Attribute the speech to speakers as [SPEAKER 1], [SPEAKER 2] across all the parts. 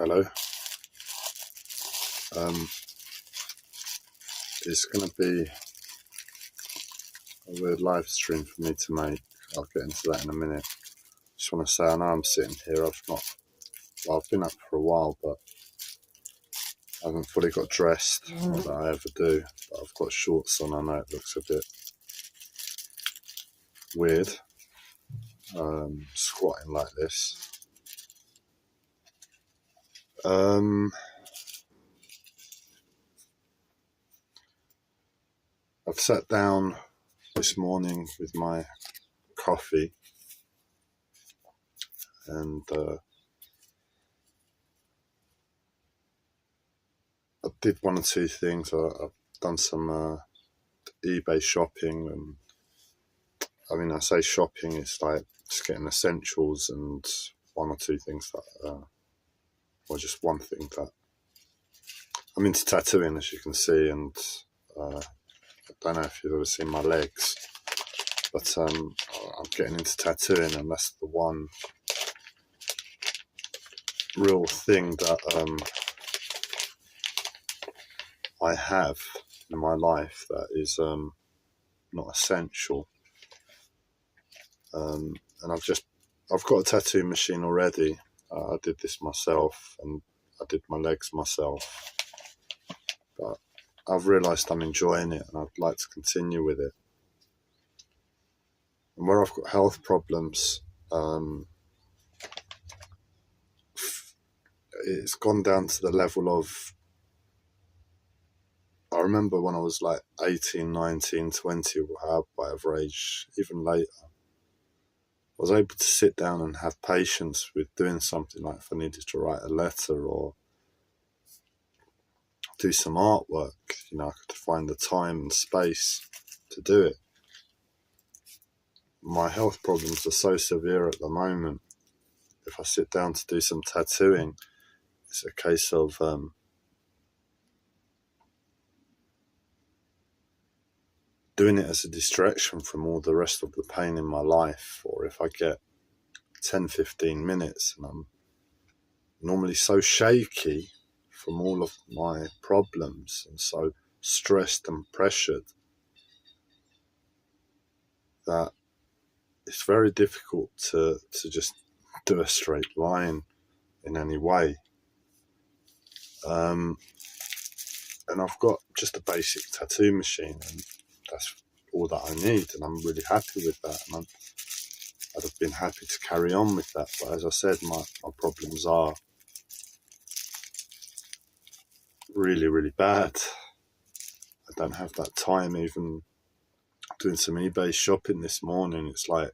[SPEAKER 1] Hello. It's going to be a weird live stream for me to make. I'll get into that in a minute. Just want to say, I know I'm sitting here. I've been up for a while, but I haven't fully got dressed. Not that I ever do. But I've got shorts on. I know it looks a bit weird, squatting like this. I've sat down this morning with my coffee and I did one or two things. I've done some eBay shopping, and I mean, I say shopping, it's like just getting essentials and one or two things that, or just one thing that I'm into tattooing, as you can see, and I don't know if you've ever seen my legs, but I'm getting into tattooing, and that's the one real thing that I have in my life that is not essential. And I've got a tattoo machine already. I did this myself, and I did my legs myself, but I've realised I'm enjoying it, and I'd like to continue with it. And where I've got health problems, it's gone down to the level of, I remember when I was like 18, 19, 20, whatever age, even later, I was able to sit down and have patience with doing something, like if I needed to write a letter or do some artwork, I could find the time and space to do it. My health problems are so severe at the moment. If I sit down to do some tattooing, it's a case of doing it as a distraction from all the rest of the pain in my life. Or if I get 10, 15 minutes and I'm normally so shaky from all of my problems and so stressed and pressured that it's very difficult to just do a straight line in any way. And I've got just a basic tattoo machine, and that's all that I need, and I'm really happy with that, and I'd have been happy to carry on with that. But as I said, my problems are really, really bad. I don't have that time. Even doing some eBay shopping this morning, it's like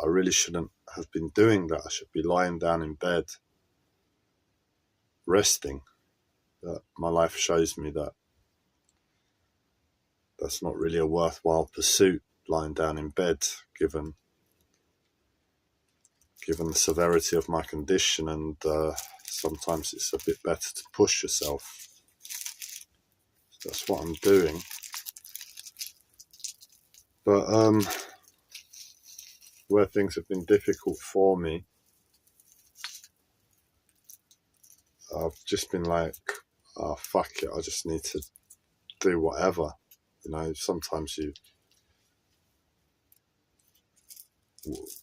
[SPEAKER 1] I really shouldn't have been doing that. I should be lying down in bed resting. But my life shows me that that's not really a worthwhile pursuit, lying down in bed, given the severity of my condition, and sometimes it's a bit better to push yourself. So that's what I'm doing. But where things have been difficult for me, I've just been like, oh, fuck it, I just need to do whatever. Sometimes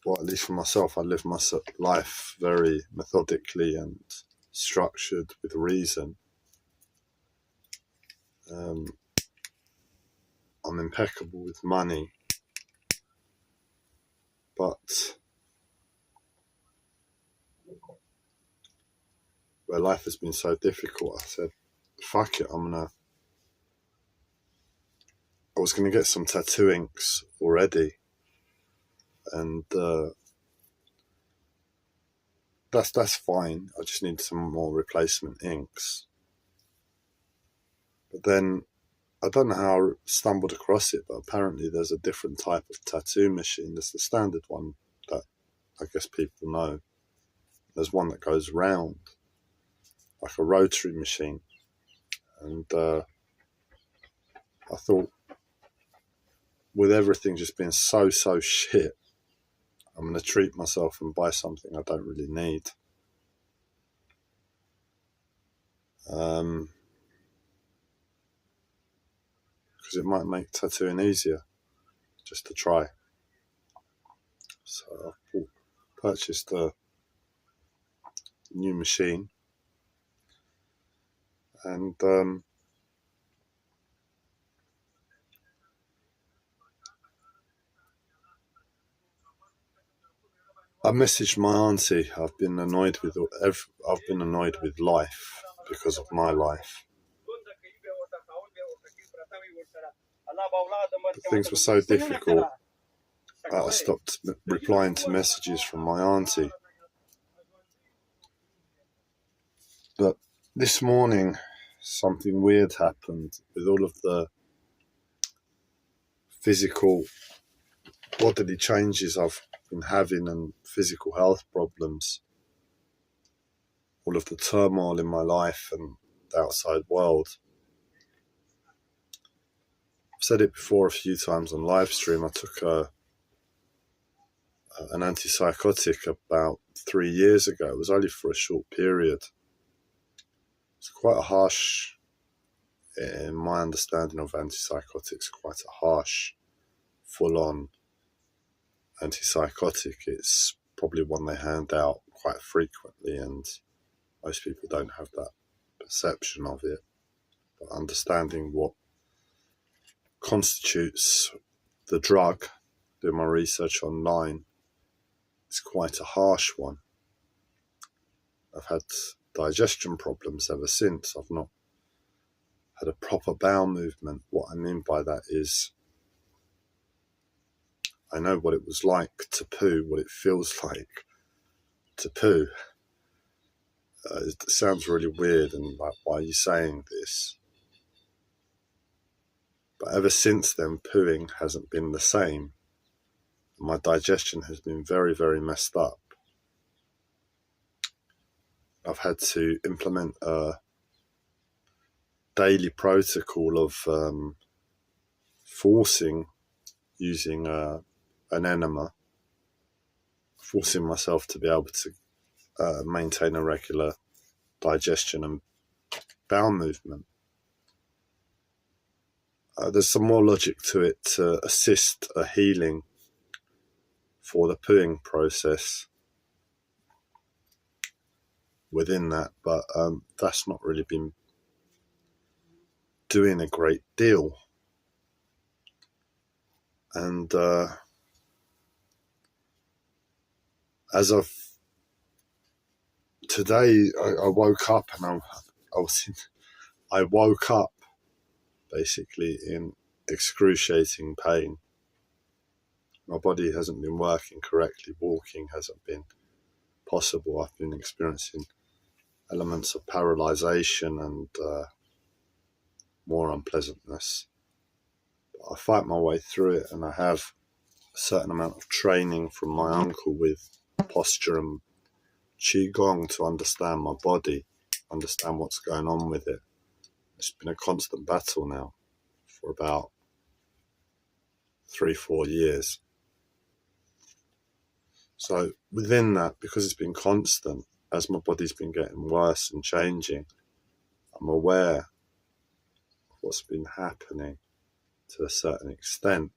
[SPEAKER 1] well, at least for myself, I live my life very methodically and structured with reason. I'm impeccable with money, but where life has been so difficult, I said, fuck it, I was going to get some tattoo inks already, and that's fine. I just need some more replacement inks. But then, I don't know how I stumbled across it, but apparently there's a different type of tattoo machine. There's the standard one that I guess people know. There's one that goes round, like a rotary machine. And I thought, with everything just being so shit, I'm going to treat myself and buy something I don't really need. because it might make tattooing easier just to try. So I purchased a new machine, and I messaged my auntie. I've been annoyed with life because of my life. But things were so difficult, I stopped replying to messages from my auntie. But this morning, something weird happened with all of the physical bodily changes I've been having and physical health problems, all of the turmoil in my life and the outside world. I've said it before a few times on live stream. I took an antipsychotic about 3 years ago. It was only for a short period. It's quite a harsh, in my understanding of antipsychotics, quite a harsh, full-on antipsychotic. It's probably one they hand out quite frequently, and most people don't have that perception of it. But understanding what constitutes the drug, doing my research online, it's quite a harsh one. I've had digestion problems ever since. I've not had a proper bowel movement. What I mean by that is I know what it was like to poo, what it feels like to poo. It sounds really weird and like, why are you saying this? But ever since then, pooing hasn't been the same. My digestion has been very, very messed up. I've had to implement a daily protocol of forcing, using an enema, forcing myself to be able to maintain a regular digestion and bowel movement. There's some more logic to it to assist a healing for the pooing process within that, but that's not really been doing a great deal. And as of today, I woke up and I woke up basically in excruciating pain. My body hasn't been working correctly. Walking hasn't been possible. I've been experiencing elements of paralyzation and more unpleasantness. But I fight my way through it, and I have a certain amount of training from my uncle with posture and qigong to understand my body, understand what's going on with it. It's been a constant battle now for about 3-4 years. So within that, because it's been constant, as my body's been getting worse and changing, I'm aware of what's been happening to a certain extent,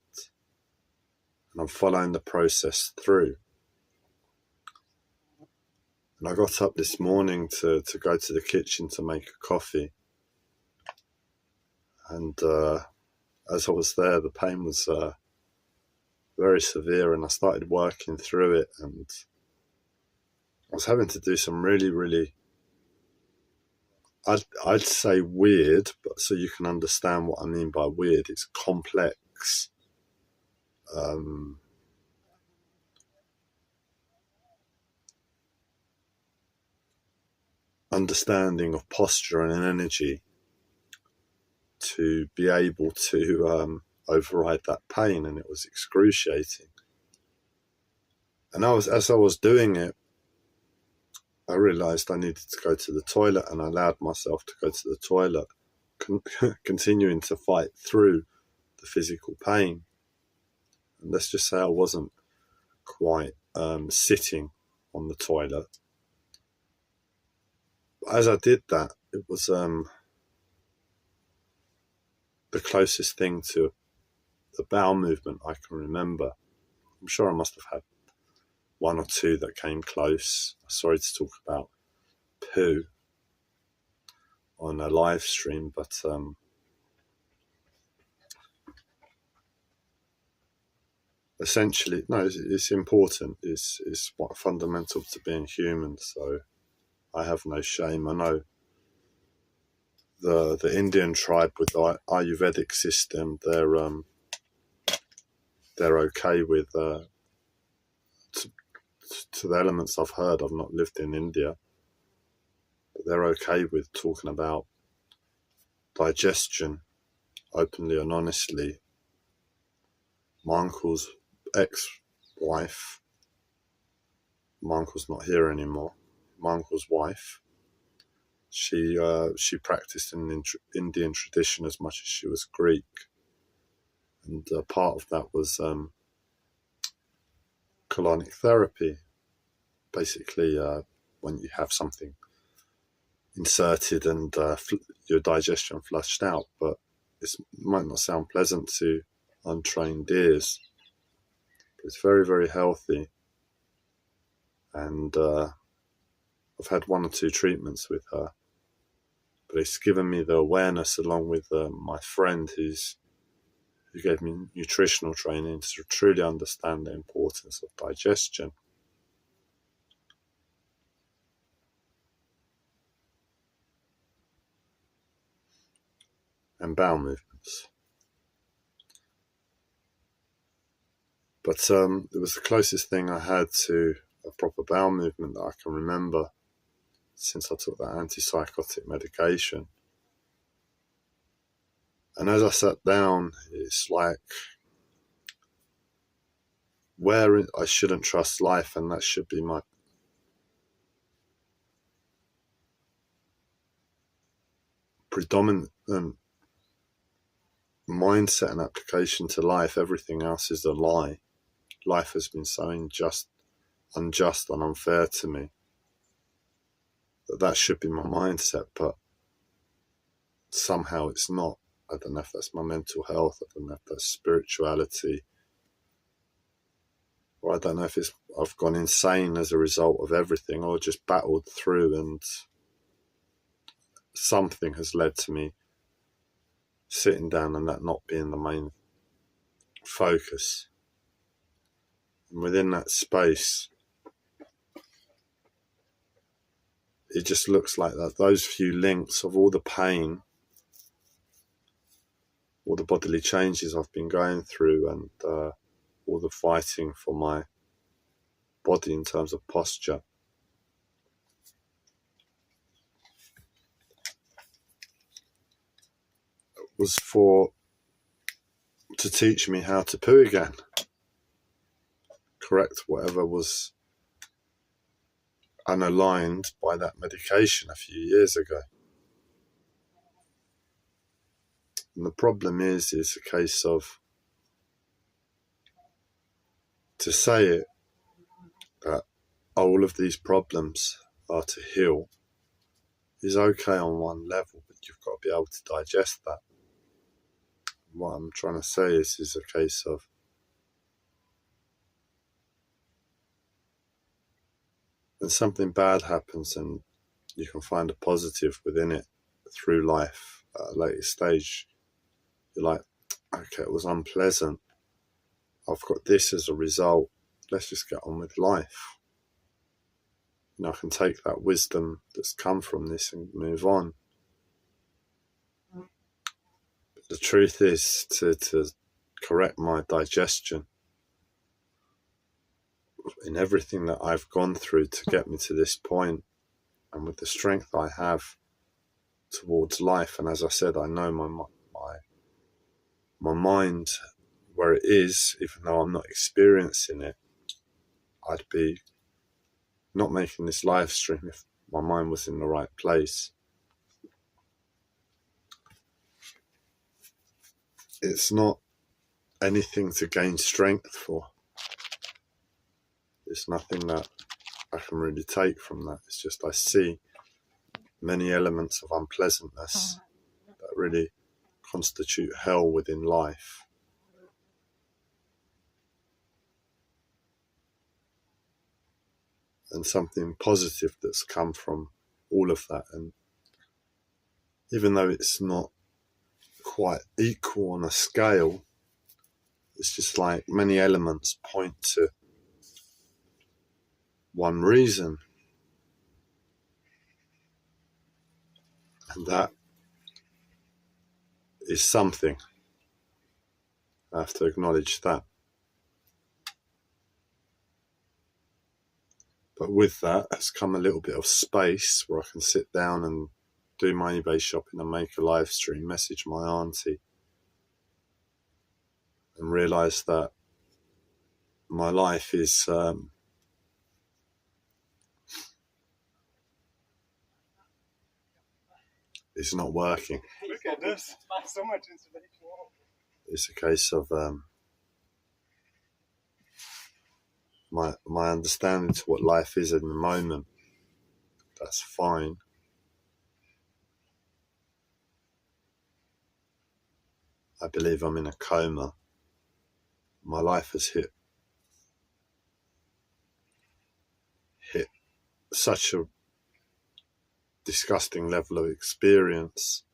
[SPEAKER 1] and I'm following the process through. And I got up this morning to go to the kitchen to make a coffee, and as I was there, the pain was very severe, and I started working through it, and I was having to do some really, really, I'd say weird, but so you can understand what I mean by weird, it's complex understanding of posture and energy to be able to override that pain, and it was excruciating. And as I was doing it, I realised I needed to go to the toilet, and I allowed myself to go to the toilet, continuing to fight through the physical pain. And let's just say I wasn't quite sitting on the toilet. As I did that, it was the closest thing to the bowel movement I can remember. I'm sure I must have had one or two that came close. Sorry to talk about poo on a live stream, but essentially, no, it's important. It's what fundamental to being human. So I have no shame. I know the Indian tribe with the Ayurvedic system. They're okay with to the elements I've heard. I've not lived in India, but they're okay with talking about digestion openly and honestly. My uncle's ex-wife, my uncle's not here anymore, my uncle's wife, she practiced in the Indian tradition as much as she was Greek, and part of that was colonic therapy. Basically, when you have something inserted and your digestion flushed out, but it might not sound pleasant to untrained ears, but it's very, very healthy. And I've had one or two treatments with her, but it's given me the awareness, along with my friend who gave me nutritional training, to truly understand the importance of digestion. And bowel movements. But it was the closest thing I had to a proper bowel movement that I can remember since I took that antipsychotic medication. And as I sat down, it's like where I shouldn't trust life, and that should be my predominant mindset and application to life. Everything else is a lie. Life has been so unjust and unfair to me that should be my mindset, but somehow it's not. I don't know if that's my mental health, I don't know if that's spirituality, or I don't know if I've gone insane as a result of everything, or just battled through, and something has led to me sitting down and that not being the main focus. And within that space, it just looks like that those few links of all the pain, all the bodily changes I've been going through, and all the fighting for my body in terms of posture, was to teach me how to poo again, correct whatever was unaligned by that medication a few years ago. And the problem is a case of, to say it, that all of these problems are to heal is okay on one level, but you've got to be able to digest that. What I'm trying to say is a case of when something bad happens and you can find a positive within it through life at a later stage, you're like, okay, it was unpleasant, I've got this as a result, let's just get on with life. I can take that wisdom that's come from this and move on. But the truth is, to correct my digestion in everything that I've gone through to get me to this point, and with the strength I have towards life, and as I said, I know my mind where it is, even though I'm not experiencing it, I'd be not making this live stream if my mind was in the right place. It's not anything to gain strength for. It's nothing that I can really take from that. It's just I see many elements of unpleasantness that really constitute hell within life. And something positive that's come from all of that. And even though it's not quite equal on a scale, it's just like many elements point to one reason. And that is something. I have to acknowledge that. But with that has come a little bit of space where I can sit down and do my eBay shopping and make a live stream, message my auntie, and realise that my life is not working.
[SPEAKER 2] Look at this. So much inspiration.
[SPEAKER 1] It's a case of my understanding to what life is in the moment. That's fine. I believe I'm in a coma. My life has hit such a disgusting level of experience.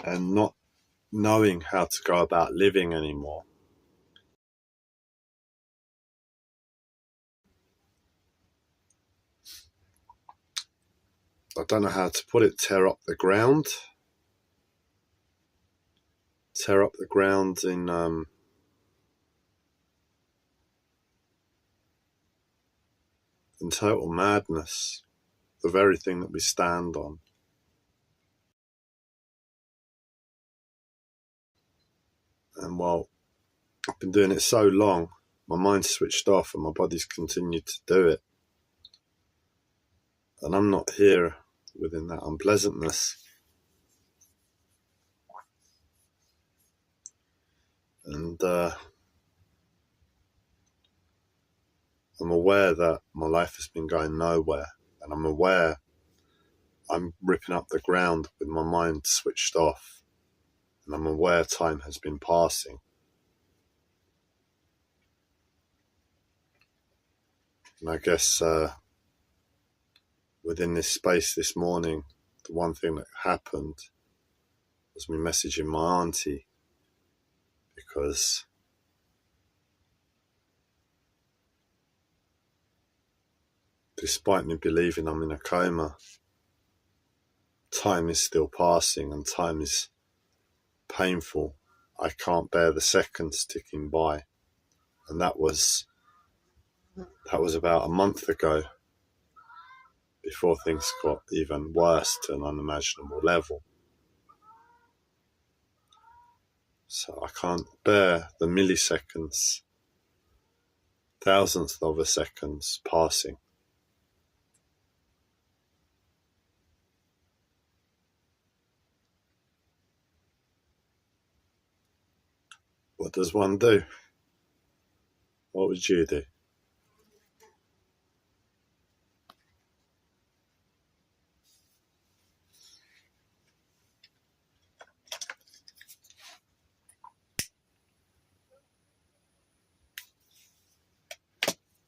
[SPEAKER 1] And not knowing how to go about living anymore. I don't know how to put it. Tear up the ground in total madness, the very thing that we stand on. And while I've been doing it so long, my mind's switched off and my body's continued to do it. And I'm not here within that unpleasantness. And I'm aware that my life has been going nowhere. And I'm aware I'm ripping up the ground with my mind switched off. And I'm aware time has been passing. And I guess within this space this morning, the one thing that happened was me messaging my auntie, because despite me believing I'm in a coma, time is still passing and time is painful. I can't bear the seconds ticking by. And that was about a month ago, before things got even worse to an unimaginable level. So I can't bear the milliseconds, thousandths of a seconds passing. What does one do? What would you do?